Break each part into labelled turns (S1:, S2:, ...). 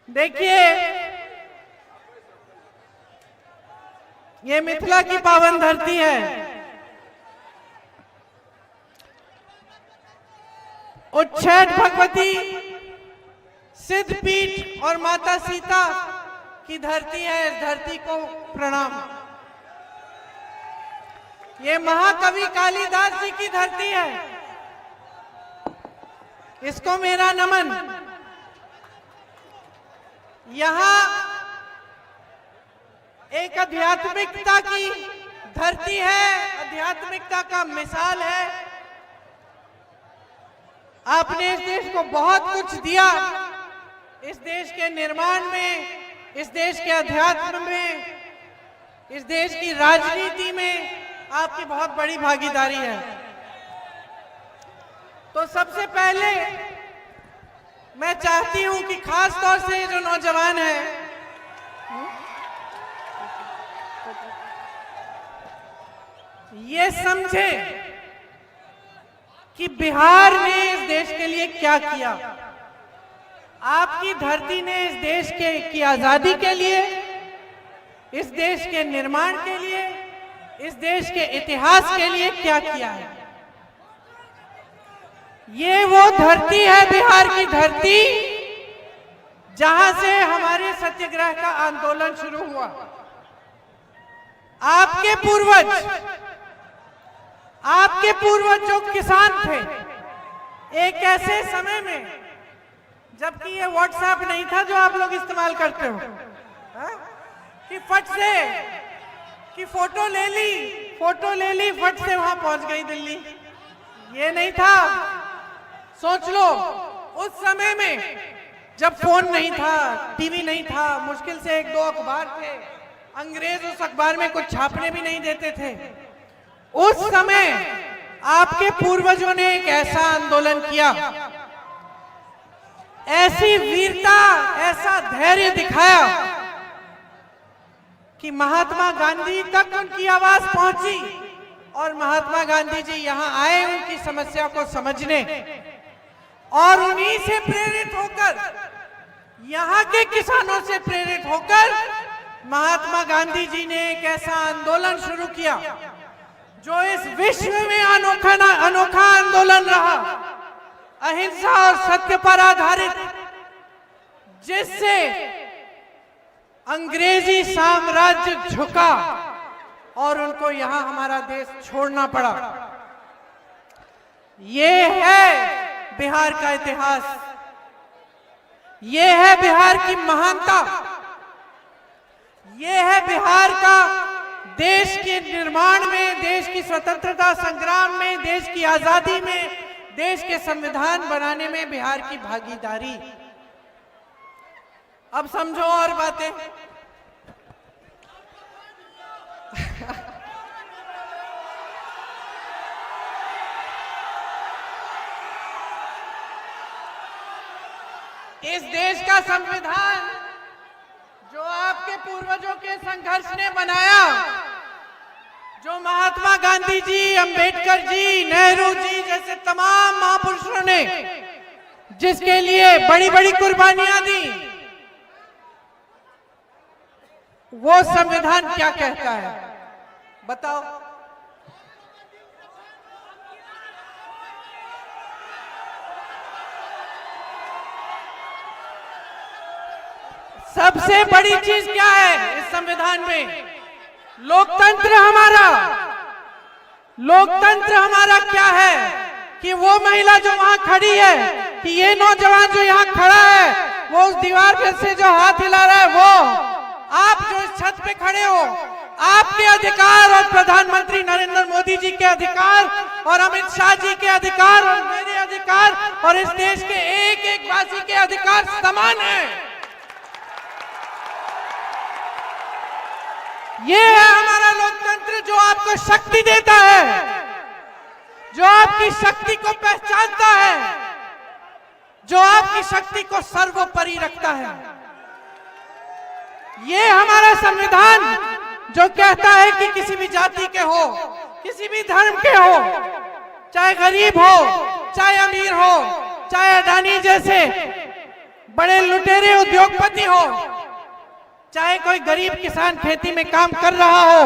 S1: देखिए, ये मिथिला की पावन धरती है। उच्छेद भगवती, सिद्धपीठ और माता सीता की धरती है। इस धरती को प्रणाम। ये महाकवि कालिदास जी की धरती है, इसको मेरा नमन। यहाँ एक आध्यात्मिकता की धरती है, आध्यात्मिकता का मिसाल है। आपने इस देश को बहुत कुछ दिया। इस देश के निर्माण में, इस देश के अध्यात्म में, इस देश की राजनीति में आपकी बहुत बड़ी भागीदारी है। तो सबसे पहले मैं चाहती हूं कि खास तौर से जो नौजवान हैं, ये समझे कि बिहार ने इस देश के लिए क्या किया। आपकी धरती ने इस देश की आजादी के लिए, इस देश के निर्माण के लिए, इस देश के इतिहास के लिए क्या किया है। ये वो धरती है, बिहार की धरती, जहां से हमारे सत्याग्रह का आंदोलन शुरू हुआ। आपके पूर्वज जो किसान थे, एक ऐसे समय में जबकि ये व्हाट्सएप नहीं था जो आप लोग इस्तेमाल करते हो, कि फट से कि फोटो ले ली, फट से वहां पहुंच गई दिल्ली। ये नहीं था। सोच लो, उस समय में जब फोन नहीं था, टीवी नहीं था, मुश्किल से 1-2 अखबार थे, अंग्रेज उस अखबार में कुछ छापने भी नहीं देते थे। उस समय आपके पूर्वजों ने एक ऐसा आंदोलन किया, ऐसी वीरता, ऐसा धैर्य दिखाया कि महात्मा गांधी तक उनकी आवाज पहुंची और महात्मा गांधी जी यहां आए उनकी समस्या को समझने, और उन्हीं से प्रेरित होकर, यहां के किसानों से प्रेरित होकर महात्मा गांधी जी ने एक ऐसा आंदोलन शुरू किया जो इस विश्व में अनोखा आंदोलन रहा, अहिंसा और सत्य पर आधारित, जिससे अंग्रेजी साम्राज्य झुका और उनको यहां हमारा देश छोड़ना पड़ा। ये है बिहार का इतिहास, ये है बिहार की महानता, ये है बिहार का देश के निर्माण में, देश की स्वतंत्रता संग्राम में, देश की आजादी में, देश के संविधान बनाने में बिहार की भागीदारी। अब समझो और बातें। इस देश का संविधान जो आपके पूर्वजों के संघर्ष ने बनाया, जो महात्मा गांधी जी, अंबेडकर जी, नेहरू जी जैसे तमाम महापुरुषों ने जिसके लिए बड़ी बड़ी कुर्बानियां दी, वो संविधान क्या कहता है बताओ। सबसे बड़ी चीज क्या है इस संविधान में? लोकतंत्र हमारा। लोकतंत्र हमारा क्या है कि वो महिला जो वहां खड़ी है, कि ये नौजवान जो यहाँ खड़ा है, वो उस दीवार पे से जो हाथ हिला रहा है, वो आप जो इस छत पे खड़े हो, आपके अधिकार और प्रधानमंत्री नरेंद्र मोदी जी के अधिकार और अमित शाह जी के अधिकार और मेरे अधिकार और इस देश के एक एक वासी के अधिकार समान है। ये है हमारा लोकतंत्र जो आपको शक्ति देता है, जो आपकी शक्ति को पहचानता है, जो आपकी शक्ति को सर्वोपरि रखता है। ये हमारा संविधान जो कहता है कि किसी भी जाति के हो, किसी भी धर्म के हो, चाहे गरीब हो, चाहे अमीर हो, चाहे अडानी जैसे बड़े लुटेरे उद्योगपति हो, चाहे कोई गरीब किसान खेती में काम कर रहा हो,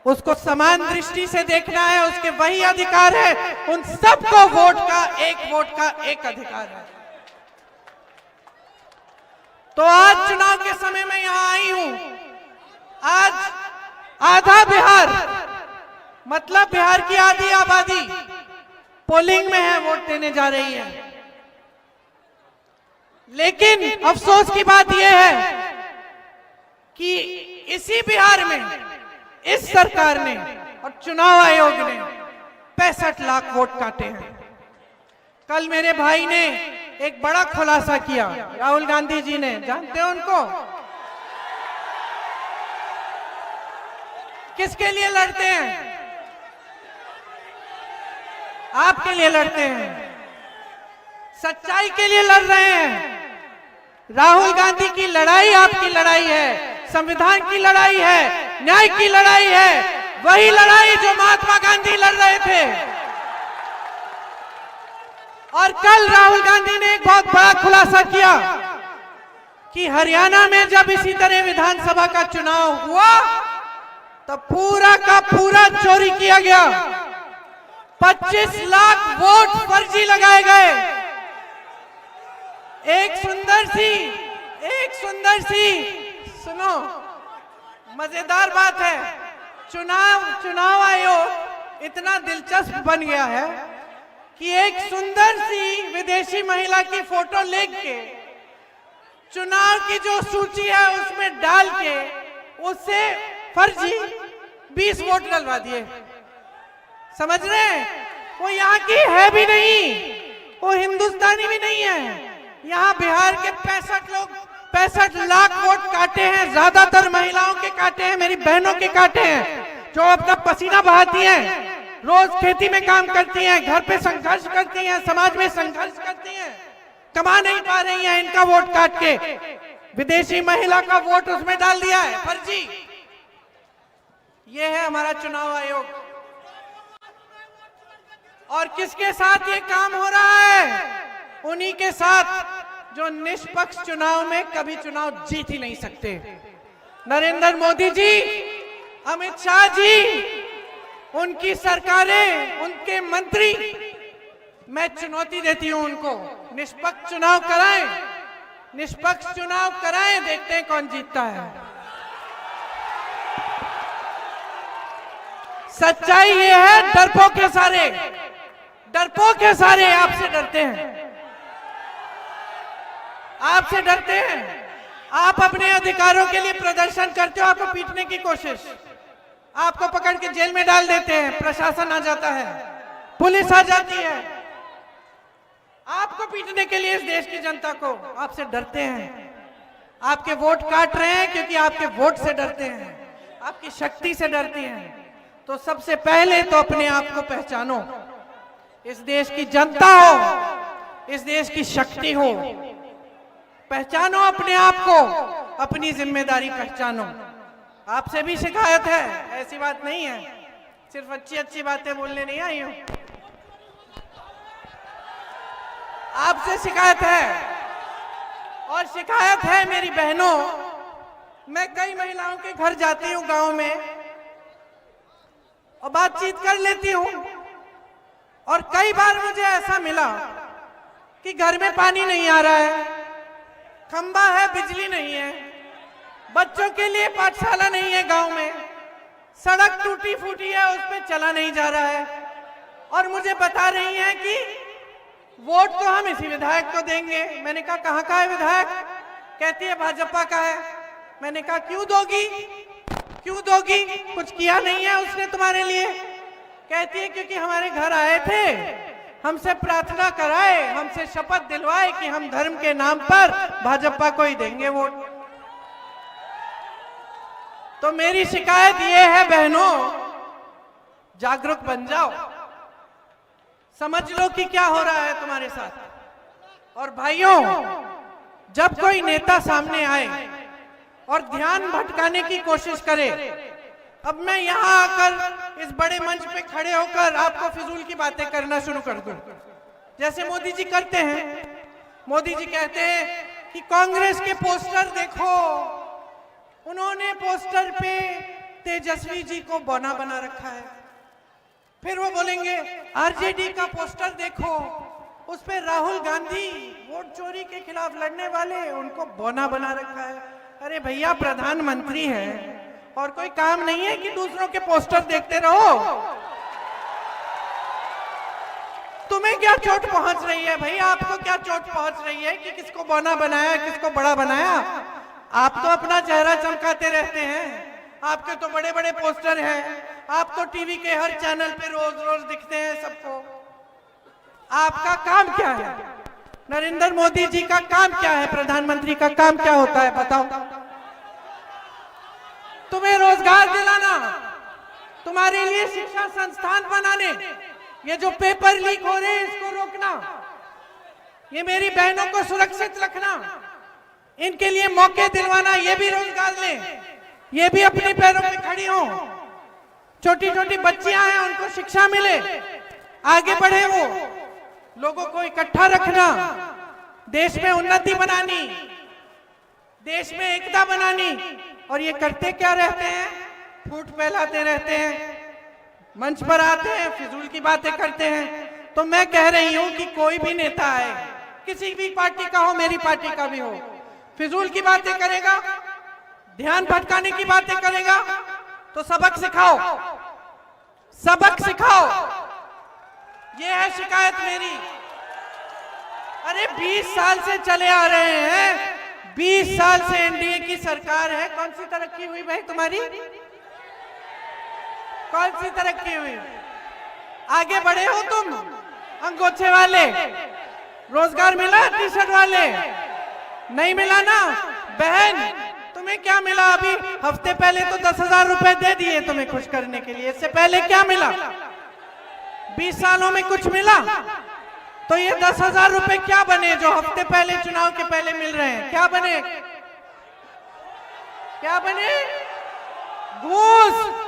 S1: उसको समान दृष्टि से देखना है, उसके वही अधिकार है। उन सबको वोट का एक अधिकार है। तो आज चुनाव के समय में यहां आई हूं। आज आधा बिहार, मतलब बिहार की आधी आबादी पोलिंग में है, वोट देने जा रही है। लेकिन अफसोस की बात यह है कि इसी बिहार में इस सरकार ने और चुनाव आयोग ने 65 लाख वोट काटे हैं। कल मेरे भाई ने एक बड़ा खुलासा किया, राहुल गांधी जी ने, जानते हो उनको? किसके लिए लड़ते हैं? आपके लिए लड़ते हैं, सच्चाई के लिए लड़ रहे हैं। राहुल गांधी की लड़ाई आपकी लड़ाई है, संविधान की लड़ाई है, न्याय की लड़ाई है, वही लड़ाई जो महात्मा गांधी लड़ रहे थे। और कल राहुल गांधी ने एक बहुत बड़ा खुलासा किया कि हरियाणा में जब इसी तरह विधानसभा का चुनाव हुआ तो पूरा का पूरा चोरी किया गया, 25 लाख वोट फर्जी लगाए गए। एक सुंदर सी सुनो, मजेदार बात है, चुनाव आयोग इतना दिलचस्प बन गया है कि एक सुंदर सी विदेशी महिला की फोटो लेके चुनाव की जो सूची है उसमें डाल के उससे फर्जी 20 वोट डलवा दिए। समझ रहे हैं? वो यहाँ की है भी नहीं, वो हिंदुस्तानी भी नहीं है। यहाँ बिहार के 65 लाख वोट काटे हैं, ज्यादातर महिलाओं के काटे हैं, मेरी बहनों के काटे हैं, जो अपना पसीना बहाती हैं, रोज खेती में काम करती हैं, घर पे संघर्ष करती हैं, समाज में संघर्ष करती हैं, कमा नहीं पा रही हैं, इनका वोट काट के विदेशी महिला का वोट उसमें डाल दिया है फर्जी। ये है हमारा चुनाव आयोग। और किसके साथ ये काम हो रहा है? उन्हीं के साथ जो निष्पक्ष चुनाव में कभी चुनाव जीत ही नहीं सकते। नरेंद्र मोदी जी, अमित शाह जी, उनकी सरकारें, उनके मंत्री, मैं चुनौती देती हूं उनको, निष्पक्ष चुनाव कराएं, निष्पक्ष चुनाव कराएं, देखते हैं कौन जीतता है। सच्चाई ये है, डरपोक के सारे आपसे डरते हैं, आपसे डरते हैं। आप अपने अधिकारों के लिए प्रदर्शन करते हो, आपको पीटने की कोशिश, आपको पकड़ के जेल में डाल देते हैं, प्रशासन आ जाता है, पुलिस आ जाती है, आपको पीटने के लिए इस देश की जनता को, आपसे डरते हैं। आपके वोट काट रहे हैं क्योंकि आपके वोट से डरते हैं, आपकी शक्ति से डरते हैं। तो सबसे पहले तो अपने आप को पहचानो, इस देश की जनता हो, इस देश की शक्ति हो, पहचानो अपने आप को, अपनी जिम्मेदारी पहचानो। आपसे भी शिकायत है, ऐसी बात नहीं है, सिर्फ अच्छी बातें बोलने नहीं आई हूं। आपसे शिकायत है, और शिकायत है मेरी बहनों। मैं कई महिलाओं के घर जाती हूं गांव में और बातचीत कर लेती हूं, और कई बार मुझे ऐसा मिला कि घर में पानी नहीं आ रहा है, खंबा है, बिजली नहीं है, बच्चों के लिए पाठशाला नहीं है गांव में, सड़क टूटी फूटी है, उस पर चला नहीं जा रहा है, और मुझे बता रही हैं कि वोट तो हम इसी विधायक को देंगे। मैंने कहा कहाँ का है विधायक? कहती है भाजपा का है। मैंने कहा क्यों दोगी, कुछ किया नहीं है उसने तुम्हारे लिए? कहती है क्योंकि हमारे घर आए थे, हमसे प्रार्थना कराए, हमसे शपथ दिलवाए कि हम धर्म के नाम पर भाजपा को ही देंगे वोट। तो मेरी शिकायत ये है बहनों, जागरूक बन जाओ, समझ लो कि क्या हो रहा है तुम्हारे साथ। और भाइयों, जब कोई नेता सामने आए और ध्यान भटकाने की कोशिश करे, अब मैं यहां आकर इस बड़े मंच पे खड़े होकर आपको फिजूल की बातें करना शुरू कर दूं, जैसे मोदी जी करते हैं, मोदी जी कहते हैं कि कांग्रेस के पोस्टर देखो, उन्होंने पोस्टर पे तेजस्वी जी को बौना बना रखा है। फिर वो बोलेंगे आरजेडी का पोस्टर देखो, उस पे राहुल गांधी वोट चोरी के खिलाफ लड़ने वाले, उनको बौना बना रखा है। अरे भैया, प्रधानमंत्री है और कोई काम नहीं है कि दूसरों के पोस्टर देखते रहो। तुम्हें क्या चोट पहुंच रही है भाई? आपको क्या चोट पहुंच रही है कि किसको बौना बनाया, किसको बड़ा बनाया? आप तो अपना चेहरा चमकाते रहते हैं, आपके तो बड़े बड़े पोस्टर हैं, आप तो टीवी के हर चैनल पे रोज रोज दिखते हैं सबको। आपका काम क्या है? नरेंद्र मोदी जी का काम क्या है? प्रधानमंत्री का काम क्या होता है बताओ? तुम्हें रोजगार दिलाना, तुम्हारे लिए शिक्षा संस्थान बनाने, ये जो पेपर लीक हो रहे हैं इसको रोकना, ये मेरी बहनों को सुरक्षित रखना, इनके लिए मौके दिलवाना, ये भी रोजगार लें, ये भी अपने पैरों पे खड़ी हो। छोटी छोटी बच्चियां हैं, उनको शिक्षा मिले, आगे बढ़े, वो लोगों को इकट्ठा रखना, देश में उन्नति बनानी, देश में एकता बनानी। और ये करते क्या रहते हैं? फूट फैलाते रहते हैं, मंच पर आते हैं, फिजूल की बातें करते हैं। तो मैं कह रही हूं कि कोई भी नेता है, किसी भी पार्टी का हो, मेरी पार्टी का भी हो, फिजूल की बातें करेगा, ध्यान भटकाने की बातें करेगा, तो सबक सिखाओ, सबक सिखाओ। ये है शिकायत मेरी। अरे 20 साल से चले आ रहे हैं, 20 साल से एनडीए की सरकार है, कौन सी तरक्की हुई भाई तुम्हारी? कौन सी तरक्की हुई? आगे बढ़े हो तुम? अंगोछे वाले रोजगार मिला? टी शर्ट वाले नहीं मिला ना? बहन, तुम्हें क्या मिला? अभी हफ्ते पहले तो 10,000 रुपए दे दिए तुम्हें खुश करने के लिए, इससे पहले क्या मिला? 20 सालों में कुछ मिला? तो ये 10,000 रुपए क्या बने जो हफ्ते पहले, चुनाव के पहले मिल रहे हैं? क्या बने? क्या बने? घूस।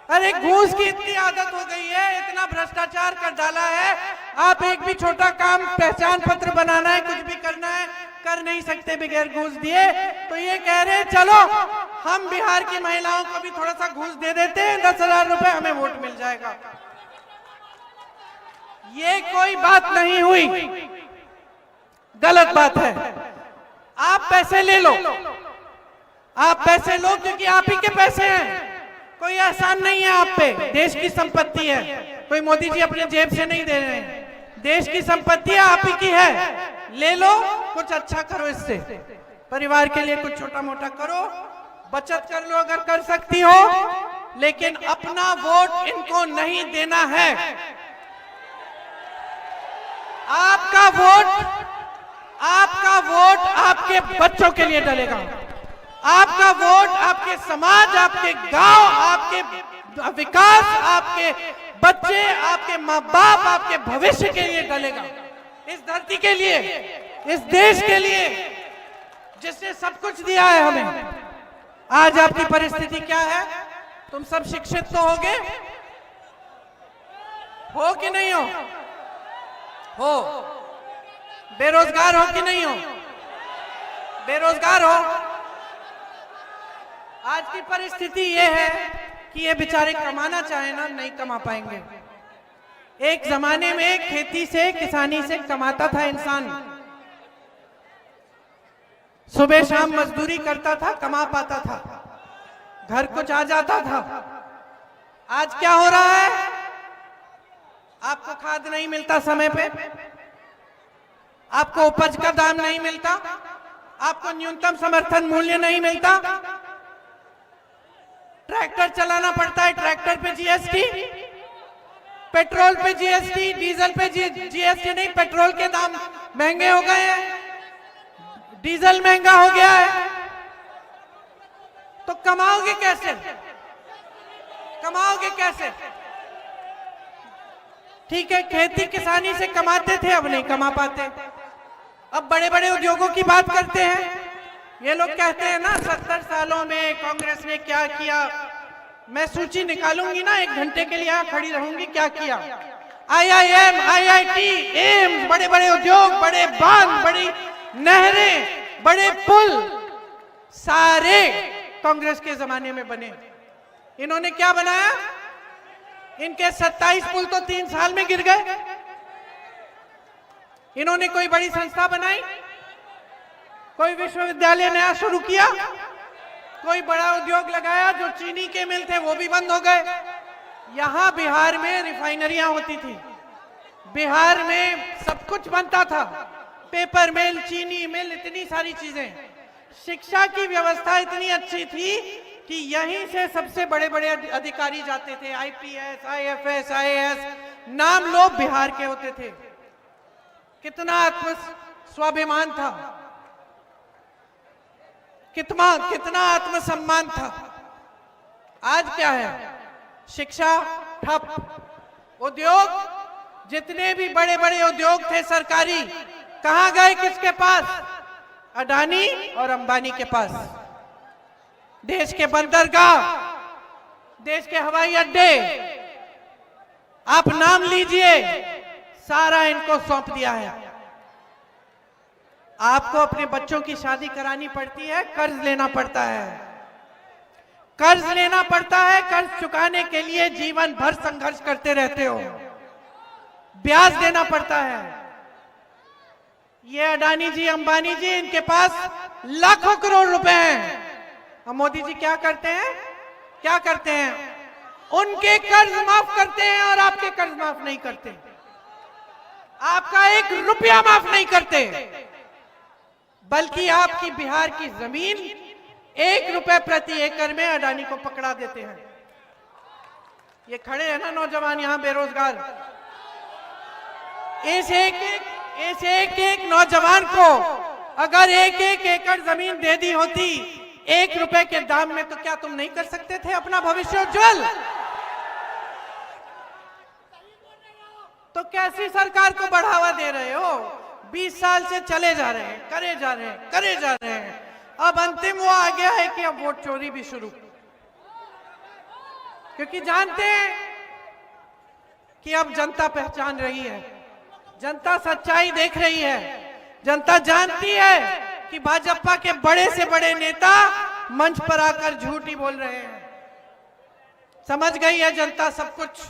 S1: अरे घूस की इतनी आदत हो गई है, इतना भ्रष्टाचार कर डाला है, आप एक भी छोटा काम, पहचान पत्र बनाना है, कुछ भी करना है, कर नहीं सकते बगैर घूस दिए। तो ये कह रहे हैं चलो हम बिहार की महिलाओं को भी थोड़ा सा घूस दे देते हैं, 10,000 रुपए, हमें वोट मिल जाएगा। ये कोई बात नहीं हुई, गलत बात है। आप पैसे ले लो, आप पैसे लो, क्योंकि आप ही के पैसे हैं, कोई एहसान नहीं है आप पे, देश की संपत्ति है, कोई मोदी जी अपने जेब से नहीं दे रहे हैं, देश की संपत्ति आप ही की है। ले लो, कुछ अच्छा करो, इससे परिवार के लिए कुछ छोटा मोटा करो, बचत कर लो अगर कर सकती हो, लेकिन अपना वोट इनको नहीं देना है। आपका वोट आपके बच्चों के लिए डलेगा, आपका वोट आपके समाज, आपके गांव, आपके विकास, आपके बच्चे, आपके माँ बाप, आपके भविष्य के लिए डलेगा, इस धरती के लिए, इस देश के लिए जिसने सब कुछ दिया है हमें। आज आपकी परिस्थिति क्या है? तुम सब शिक्षित तो होगे, हो कि नहीं हो? बेरोजगार हो कि नहीं हो? बेरोजगार हो। आज की परिस्थिति ये है कि ये बेचारे कमाना चाहे ना, नहीं कमा पाएंगे। एक जमाने में खेती से, किसानी से कमाता था इंसान, सुबह शाम मजदूरी करता था, कमा पाता था, घर को आ जाता था। आज क्या हो रहा है? आपको खाद नहीं मिलता समय पे, आपको उपज का दाम नहीं मिलता, आपको न्यूनतम समर्थन मूल्य नहीं मिलता, ट्रैक्टर चलाना पड़ता है, ट्रैक्टर पे जीएसटी, पेट्रोल पे जीएसटी, डीजल पे जीएसटी नहीं, पेट्रोल के दाम महंगे हो गए हैं, डीजल महंगा हो गया है। तो कमाओगे कैसे? कमाओगे कैसे? ठीक है, खेती किसानी से कमाते थे, अब नहीं कमा पाते। अब बड़े बड़े उद्योगों की बात करते हैं। ये लोग कहते हैं ना 70 सालों में कांग्रेस ने क्या किया। मैं सूची निकालूंगी ना, 1 घंटे के लिए यहाँ खड़ी रहूंगी, क्या किया। IIM, IIT, एम्स, बड़े बड़े उद्योग, बड़े बांध, बड़ी नहरें, बड़े पुल सारे कांग्रेस के जमाने में बने। इन्होंने क्या बनाया? इनके 27 पुल तो 3 साल में गिर गए। इन्होंने कोई बड़ी संस्था बनाई, कोई विश्वविद्यालय नया शुरू किया, कोई बड़ा उद्योग लगाया। जो चीनी के मिल थे वो भी बंद हो गए। यहां बिहार में रिफाइनरियां होती थी, बिहार में सब कुछ बनता था, पेपर मिल, चीनी मिल, इतनी सारी चीजें। शिक्षा की व्यवस्था इतनी अच्छी थी कि यहीं से सबसे बड़े बड़े अधिकारी जाते थे, IPS, IFS, IAS, नाम लोग बिहार के होते थे। कितना आत्म स्वाभिमान था, कितना आत्मसम्मान था। आज क्या है? शिक्षा ठप, उद्योग, जितने भी बड़े बड़े उद्योग थे सरकारी, कहां गए? किसके पास? अडानी और अंबानी के पास। देश के बंदरगाह, देश के हवाई अड्डे, आप नाम लीजिए, सारा इनको सौंप दिया है। आपको अपने बच्चों की शादी करानी पड़ती है, कर्ज लेना पड़ता है, कर्ज लेना पड़ता है। कर्ज चुकाने के लिए जीवन भर संघर्ष करते रहते हो, ब्याज देना पड़ता है। ये अडानी जी, अंबानी जी, इनके पास लाखों करोड़ रुपए हैं। अब मोदी जी क्या करते हैं? क्या करते हैं? उनके कर्ज माफ करते हैं और आपके कर्ज माफ नहीं करते। आपका 1 रुपया माफ नहीं करते, बल्कि आपकी बिहार की जमीन 1 रुपए प्रति एकड़ में अडानी को पकड़ा देते हैं। ये खड़े हैं ना नौजवान यहां बेरोजगार, इस एक एक नौजवान को अगर 1-1 एकड़ जमीन दे दी होती 1 रुपए के दाम में, तो क्या तुम नहीं कर सकते थे अपना भविष्य उज्जवल? तो कैसी सरकार को बढ़ावा दे रहे हो? 20 साल से चले जा रहे हैं, करे जा रहे हैं। अब अंतिम वो आ गया है कि अब वोट चोरी भी शुरू, क्योंकि जानते हैं कि अब जनता पहचान रही है, जनता सच्चाई देख रही है, जनता जानती है कि भाजपा के बड़े से बड़े नेता मंच पर आकर झूठ ही बोल रहे हैं। समझ गई है जनता सब कुछ।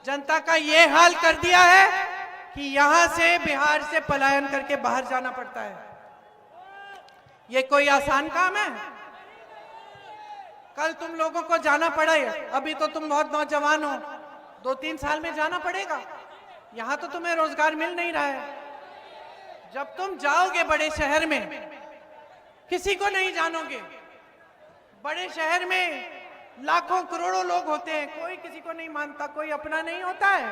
S1: जनता का ये हाल कर दिया है कि यहां से, बिहार से पलायन करके बाहर जाना पड़ता है। ये कोई आसान काम है? कल तुम लोगों को जाना पड़ा है, अभी तो तुम बहुत नौजवान हो, 2-3 साल में जाना पड़ेगा। यहां तो तुम्हें रोजगार मिल नहीं रहा है। जब तुम जाओगे बड़े शहर में, किसी को नहीं जानोगे। बड़े शहर में लाखों करोड़ों लोग होते हैं, कोई किसी को नहीं मानता, कोई अपना नहीं होता है,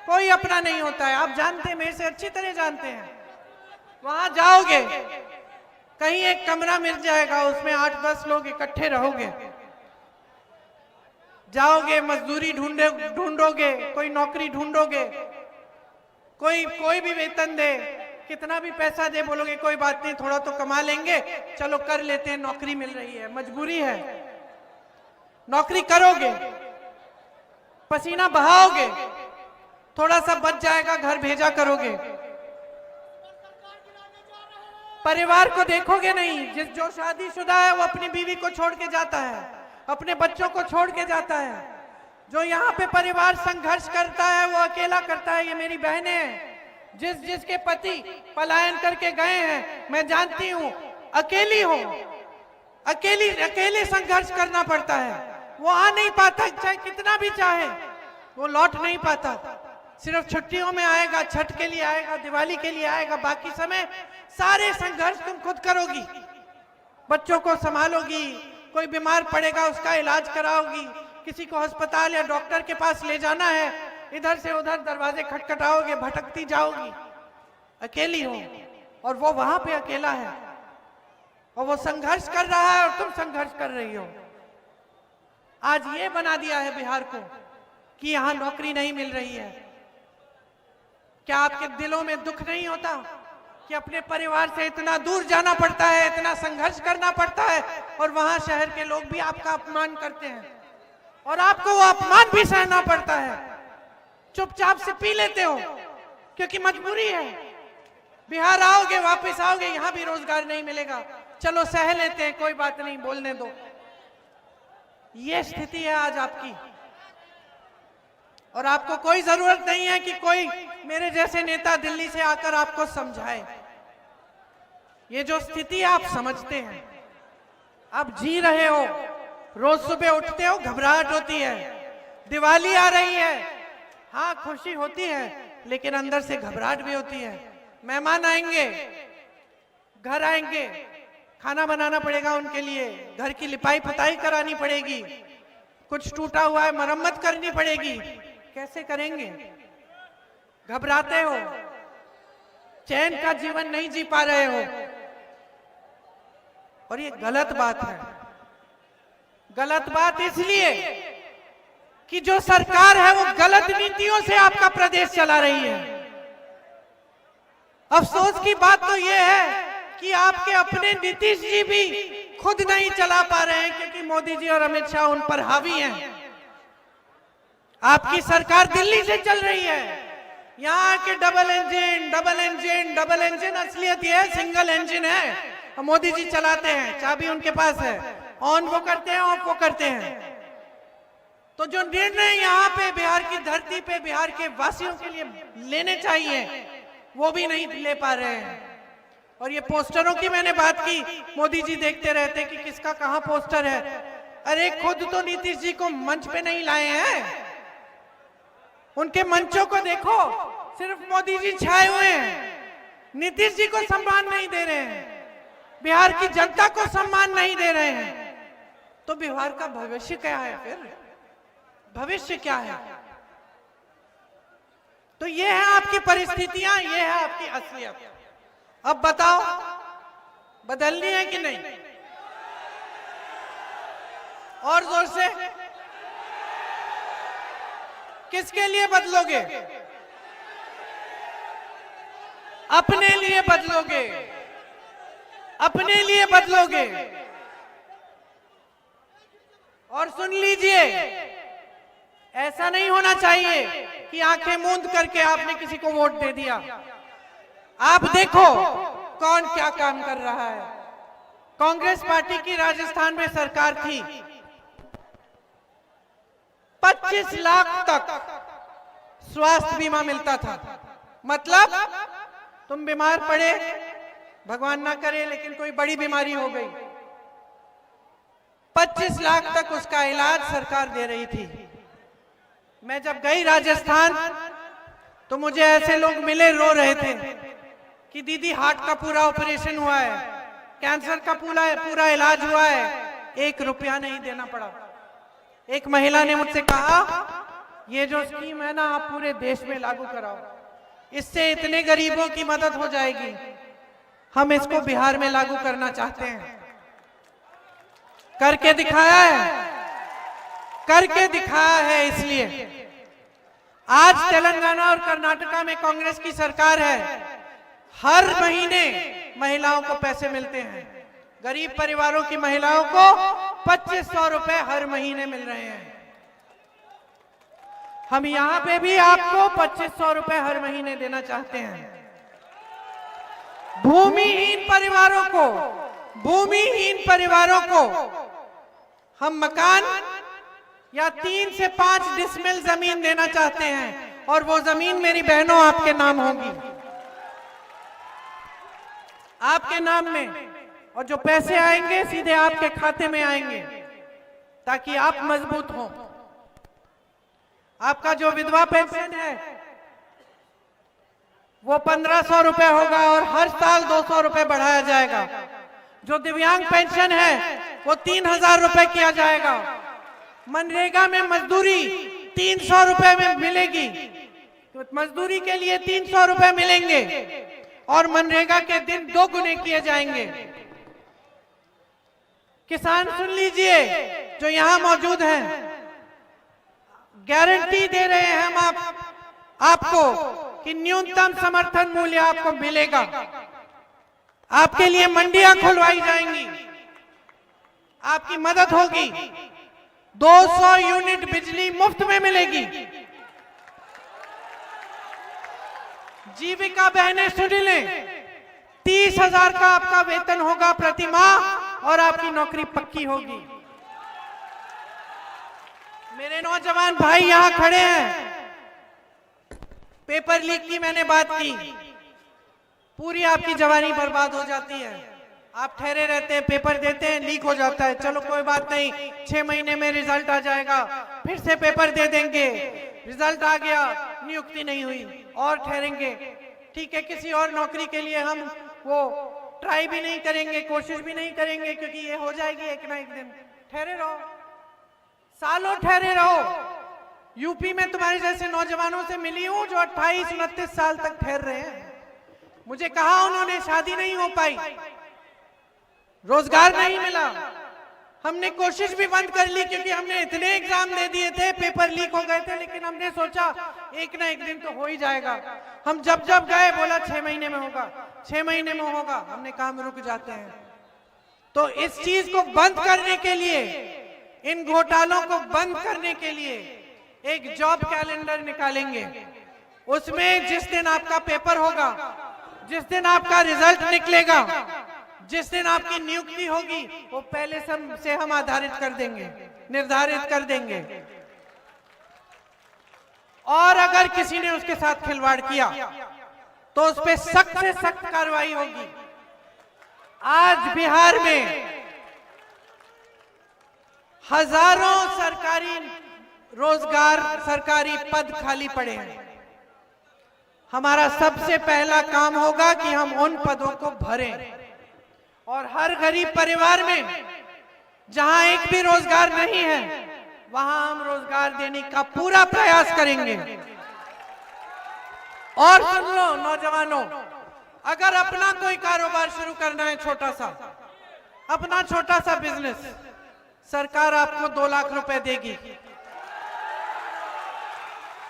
S1: कोई अपना नहीं होता है। आप जानते हैं, मेरे से अच्छी तरह जानते हैं। वहां जाओगे, कहीं एक कमरा मिल जाएगा, उसमें 8-10 लोग इकट्ठे रहोगे। जाओगे, मजदूरी ढूंढोगे, कोई नौकरी ढूंढोगे, कोई भी वेतन दे, कितना भी पैसा दे, बोलोगे कोई बात नहीं, थोड़ा तो कमा लेंगे, चलो कर लेते हैं, नौकरी मिल रही है, मजबूरी है। नौकरी करोगे, पसीना बहाओगे, थोड़ा सा बच जाएगा, घर भेजा करोगे। परिवार को देखोगे नहीं। जो शादीशुदा है वो अपनी बीवी को छोड़ के जाता है, अपने बच्चों को छोड़ के जाता है। जो यहाँ पे परिवार संघर्ष करता है वो अकेला करता है। ये मेरी बहनें हैं, जिसके पति पलायन करके गए हैं, मैं जानती हूँ, अकेली हो, अकेले संघर्ष करना पड़ता है। वो आ नहीं पाता, चाहे कितना भी चाहे, वो लौट नहीं पाता। सिर्फ छुट्टियों में आएगा, छठ के लिए आएगा, दिवाली के लिए आएगा, बाकी समय सारे संघर्ष तुम खुद करोगी। बच्चों को संभालोगी, कोई बीमार पड़ेगा उसका इलाज कराओगी, किसी को अस्पताल या डॉक्टर के पास ले जाना है, इधर से उधर दरवाजे खटखटाओगे, भटकती जाओगी, अकेली हो। और वो वहां पे अकेला है और वो संघर्ष कर रहा है और तुम संघर्ष कर रही हो। आज ये बना दिया है बिहार को कि यहां नौकरी नहीं मिल रही है। क्या आपके दिलों में दुख नहीं होता कि अपने परिवार से इतना दूर जाना पड़ता है, इतना संघर्ष करना पड़ता है, और वहां शहर के लोग भी आपका अपमान करते हैं और आपको वो अपमान भी सहना पड़ता है। चुपचाप से पी लेते हो क्योंकि मजबूरी है। बिहार आओगे, वापस आओगे, यहां भी रोजगार नहीं मिलेगा, चलो सह लेते हैं, कोई बात नहीं, बोलने दो। ये स्थिति है आज आपकी, और आपको कोई जरूरत नहीं है कि कोई मेरे जैसे नेता दिल्ली से आकर आपको समझाए। ये जो स्थिति आप समझते हैं, आप जी रहे हो, रोज सुबह उठते हो, घबराहट होती है, दिवाली आ रही है, हाँ खुशी होती है, लेकिन अंदर से घबराहट भी होती है। मेहमान आएंगे, घर आएंगे, खाना बनाना पड़ेगा उनके लिए, घर की लिपाई पुताई करानी पड़ेगी, कुछ टूटा हुआ है मरम्मत करनी पड़ेगी, कैसे करेंगे? घबराते हो, चैन का जीवन नहीं जी पा रहे हो, और ये गलत बात है। गलत बात इसलिए कि जो सरकार है वो गलत नीतियों से आपका प्रदेश चला रही है। अफसोस की बात तो ये है कि आपके अपने नीतीश जी भी खुद नहीं चला पा रहे हैं, क्योंकि मोदी जी और अमित शाह उन पर हावी हैं। आपकी सरकार दिल्ली से चल रही है, यहाँ के double engine double engine double engine, असलियत ये है सिंगल इंजन है, मोदी जी चलाते हैं, चाबी उनके पास है, ऑन वो करते हैं, ऑफ वो करते हैं। तो जो निर्णय यहाँ पे बिहार की धरती पे बिहार के वासियों के लिए लेने चाहिए, वो भी नहीं ले पा रहे हैं। और ये पोस्टरों की मैंने बात की, मोदी जी देखते रहते कि किसका कहां पोस्टर है। अरे खुद तो नीतीश जी को मंच पे नहीं लाए हैं, उनके मंचों को देखो, सिर्फ मोदी जी छाए हुए हैं, नीतीश जी को सम्मान नहीं दे रहे हैं, बिहार की जनता को सम्मान नहीं दे रहे हैं। तो बिहार का भविष्य क्या है? फिर भविष्य क्या है? तो ये है आपकी परिस्थितियां, ये है आपकी असलियत। अब बताओ, बदलनी है कि नहीं? और जोर से, किसके लिए बदलोगे? अपने लिए बदलोगे, अपने लिए बदलोगे। और सुन लीजिए, ऐसा नहीं होना चाहिए कि आंखें मूंद करके आपने किसी को वोट दे दिया। आप देखो कौन क्या काम कर रहा है। कांग्रेस पार्टी की राजस्थान में सरकार थी, 25 लाख तक स्वास्थ्य बीमा मिलता था। मतलब तुम बीमार पड़े, भगवान ना करे लेकिन कोई बड़ी बीमारी हो गई, 25 लाख तक उसका इलाज सरकार दे रही थी। मैं जब गई राजस्थान तो मुझे ऐसे लोग मिले, रो रहे थे कि दीदी हार्ट का पूरा ऑपरेशन हुआ है, कैंसर का पूरा इलाज हुआ है, 1 रुपया नहीं देना पड़ा। एक महिला ने मुझसे कहा, ये जो स्कीम है ना, आप पूरे देश में लागू कराओ, इससे इतने गरीबों की मदद हो जाएगी। हम इसको बिहार में लागू करना चाहते हैं। करके दिखाया है, करके दिखाया है। इसलिए आज तेलंगाना और कर्नाटका में कांग्रेस की सरकार है, हर महीने महिलाओं को पैसे मिलते हैं। गरीब परिवारों की महिलाओं को 2500 रुपए हर महीने मिल रहे हैं। हम यहां पे भी आपको 2500 रुपए हर महीने देना चाहते हैं। भूमिहीन परिवारों को हम मकान या 3 से 5 डिसमिल जमीन देना चाहते हैं, और वो जमीन मेरी बहनों आपके नाम होगी, आपके नाम में। और जो पैसे आएंगे सीधे आपके खाते में आएंगे, ताकि आप मजबूत हो। आपका जो विधवा पेंशन है वो 1500 रुपए होगा, और हर साल 200 रुपए बढ़ाया जाएगा। जो दिव्यांग पेंशन है वो 3000 रुपए किया जाएगा। मनरेगा में मजदूरी 300 रुपए में मिलेगी, तो मजदूरी के लिए 300 रुपए मिलेंगे, और मनरेगा के दिन 2 गुने किए जाएंगे। किसान सुन लीजिए, जो यहां मौजूद हैं, गारंटी दे रहे हैं हम आपको कि न्यूनतम समर्थन मूल्य आपको मिलेगा। आपके लिए मंडियां खुलवाई जाएंगी, आपकी मदद होगी। 200 यूनिट बिजली मुफ्त में मिलेगी। जीविका बहनें सुन लें, 30,000 का आपका वेतन होगा प्रति माह और आपकी नौकरी पक्की होगी। मेरे नौजवान भाई यहां खड़े हैं, पेपर लीक की मैंने बात की, पूरी आपकी जवानी बर्बाद हो जाती है। आप ठहरे रहते हैं, पेपर देते हैं, लीक हो जाता है, चलो कोई बात नहीं, 6 महीने में रिजल्ट आ जाएगा, फिर से पेपर दे देंगे, रिजल्ट आ गया, नियुक्ति नहीं हुई, और ठहरेंगे। ठीक है, किसी और नौकरी के लिए हम वो ट्राई भी नहीं करेंगे, कोशिश भी नहीं करेंगे, क्योंकि ये हो जाएगी एक ना एक दिन। ठहरे रहो, सालों ठहरे रहो। यूपी में तुम्हारे जैसे नौजवानों से मिली हूं जो 28-29 साल तक ठहर रहे हैं। मुझे कहा उन्होंने शादी नहीं हो पाई, रोजगार नहीं मिला, हमने कोशिश भी बंद कर ली, क्योंकि हमने इतने एग्जाम दे दिए थे, पेपर लीक हो गए थे, लेकिन हमने सोचा एक ना एक दिन तो हो ही जाएगा। हम जब जब गए बोला 6 महीने में होगा, 6 महीने में होगा, हमने काम रुक जाते हैं। तो इस चीज को बंद करने के लिए, इन घोटालों को बंद करने के लिए एक जॉब कैलेंडर निकालेंगे। उसमें जिस दिन आपका पेपर होगा, जिस दिन आपका रिजल्ट निकलेगा, जिस दिन आपकी नियुक्ति होगी, वो पहले से हम आधारित कर देंगे, निर्धारित कर देंगे। और अगर किसी ने उसके साथ खिलवाड़ किया तो उस पर सख्त से सख्त कार्रवाई होगी। आज बिहार में हजारों सरकारी रोजगार, सरकारी पद खाली पड़े हैं। हमारा सबसे पहला काम होगा कि हम उन पदों को भरें, और हर गरीब परिवार में जहां एक भी रोजगार नहीं है, वहां हम रोजगार देने का पूरा प्रयास करेंगे। और सुन लो नौजवानों, अगर अपना कोई कारोबार शुरू करना है, छोटा सा, अपना छोटा सा बिजनेस, सरकार आपको 2 लाख रुपए देगी,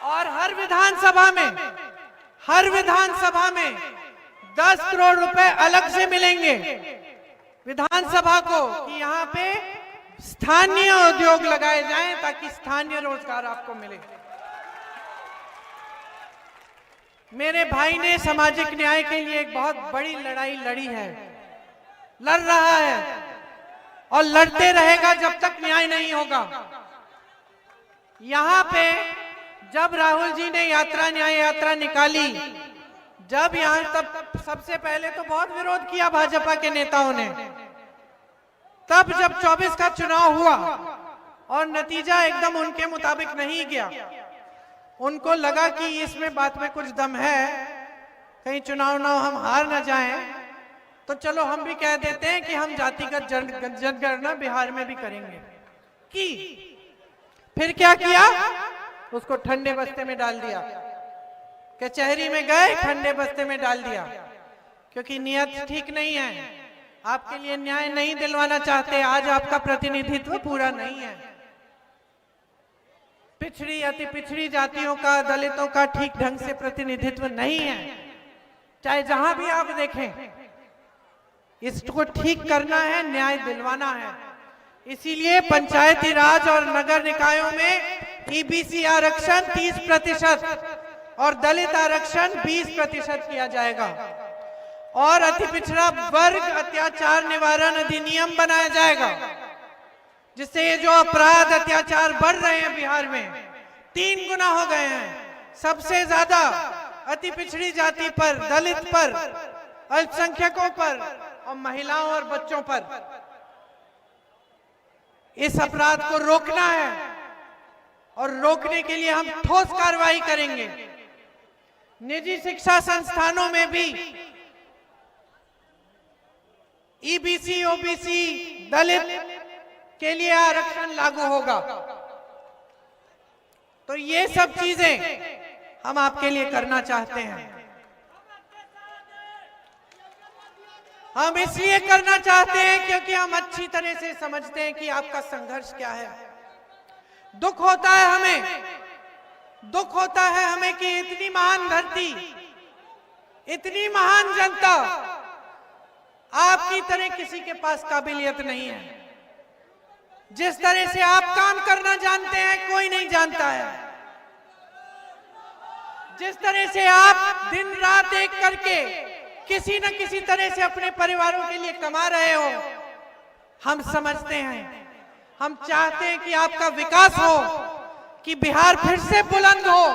S1: और हर विधानसभा में 10 करोड़ रुपए अलग से मिलेंगे विधानसभा को, कि यहाँ पे स्थानीय उद्योग लगाए जाएं ताकि स्थानीय रोजगार आपको मिले। मेरे भाई ने सामाजिक न्याय के लिए एक बहुत बड़ी लड़ाई लड़ी है, लड़ रहा है और लड़ते रहेगा जब तक न्याय नहीं होगा। यहाँ पे जब राहुल जी ने न्याय यात्रा निकाली, जब यहाँ तब सबसे पहले तो बहुत विरोध किया भाजपा के नेताओं ने, तब जब 24 का चुनाव हुआ और नतीजा एकदम उनके मुताबिक नहीं गया, उनको लगा कि इसमें बात में कुछ दम है, कहीं चुनाव ना हम हार ना जाएं, तो चलो हम भी कह देते हैं कि हम जातिगत जनगणना बिहार में भी करेंगे। फिर क्या किया, उसको ठंडे बस्ते में डाल दिया, कचहरी में गए, ठंडे बस्ते में डाल दिया, क्योंकि नियत ठीक नहीं है, आपके लिए न्याय नहीं दिलवाना चाहते। आज आपका प्रतिनिधित्व पूरा नहीं है, पिछड़ी अति पिछड़ी जातियों का, दलितों का ठीक ढंग से प्रतिनिधित्व नहीं है, चाहे जहां भी आप देखें। इसको ठीक करना है, न्याय दिलवाना है। इसीलिए पंचायती राज और नगर निकायों में ईबीसी आरक्षण 30% और दलित आरक्षण 20% किया जाएगा, और अति पिछड़ा वर्ग अत्याचार निवारण अधिनियम बनाया जाएगा, जिससे ये जो अपराध अत्याचार बढ़ रहे हैं बिहार में 3 गुना हो गए हैं। सबसे ज्यादा अति पिछड़ी जाति पर, दलित पर, अल्पसंख्यकों पर और महिलाओं और बच्चों पर। इस अपराध को रोकना है, और रोकने के लिए हम ठोस कार्रवाई करेंगे। निजी शिक्षा संस्थानों में भी ईबीसी, ओबीसी, दलित के लिए आरक्षण लागू होगा। तो ये सब चीजें हम आपके लिए करना चाहते हैं। हम इसलिए करना चाहते हैं क्योंकि हम अच्छी तरह से समझते हैं कि आपका संघर्ष क्या है। दुख होता है हमें कि इतनी महान धरती, इतनी महान जनता, आपकी तरह किसी के पास काबिलियत नहीं है। जिस तरह से आप काम करना जानते हैं, कोई नहीं जानता है। जिस तरह से आप दिन रात एक करके किसी न किसी तरह से अपने परिवारों के लिए कमा रहे हो, हम समझते हैं, हम चाहते हैं कि आपका विकास हो, कि बिहार फिर से बुलंद हो,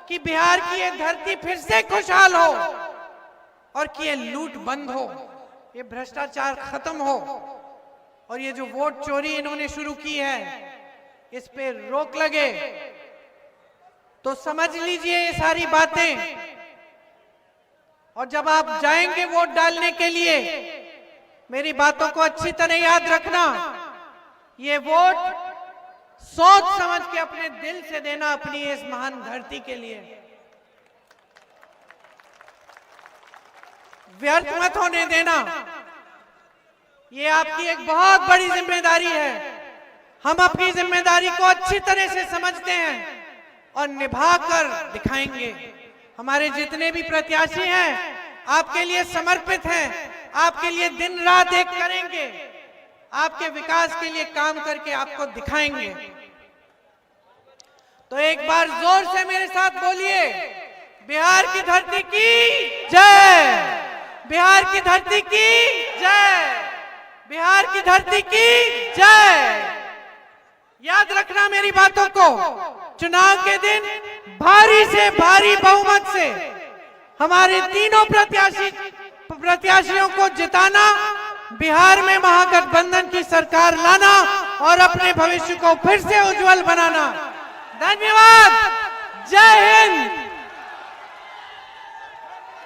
S1: कि बिहार की ये धरती फिर से खुशहाल हो और कि ये लूट बंद हो, ये भ्रष्टाचार खत्म हो और ये जो वोट चोरी इन्होंने शुरू की है इस पे रोक लगे। तो समझ लीजिए ये सारी बातें, और जब आप जाएंगे वोट डालने के लिए मेरी बातों को अच्छी तरह याद रखना। ये वोट सोच समझ के अपने दिल से देना, अपनी इस महान धरती के लिए। व्यर्थ मत होने देना। ये आपकी एक बहुत बड़ी जिम्मेदारी है। हम अपनी जिम्मेदारी को अच्छी तरह से समझते हैं और निभाकर दिखाएंगे। हमारे जितने भी प्रत्याशी हैं आपके लिए समर्पित हैं, आपके लिए दिन रात एक करेंगे, आपके विकास के लिए काम करके आपको दिखाएंगे। तो एक बार जोर से मेरे साथ बोलिए, बिहार की धरती की जय, बिहार की धरती की जय, बिहार की धरती की जय। याद रखना मेरी बातों को। चुनाव के दिन भारी से भारी बहुमत से हमारे तीनों प्रत्याशियों को जिताना, बिहार में महागठबंधन की सरकार लाना और अपने भविष्य को फिर से उज्जवल बनाना। धन्यवाद। जय हिंद।